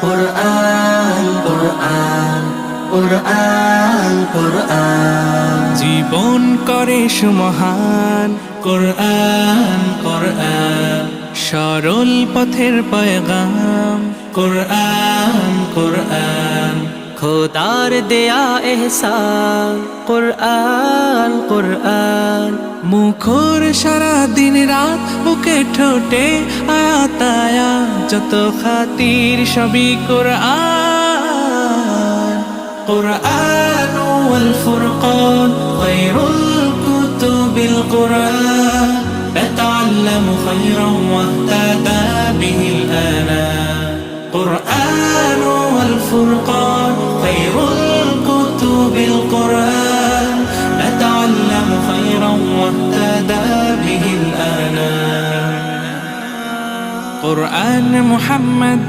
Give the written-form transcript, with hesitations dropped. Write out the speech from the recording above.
কুরআন কুরআন কুরআন কুরআন জীবন করে সুমহান কুরআন কুরআন সরল পথের পয়গাম কুরআন কুরআন খোদার দেয়া এহসান কুরআন কুরআন মুখর সারা দিন রাত বুকে ঠোঁটে আয়াত আয়াত যত খাতির সবই কুরআন قرآن والفرقان خير الكتب القرآن نتعلم خيرا واهتدى به الآنام قرآن والفرقان خير الكتب القرآن نتعلم خيرا واهتدى به الآنام قرآن محمد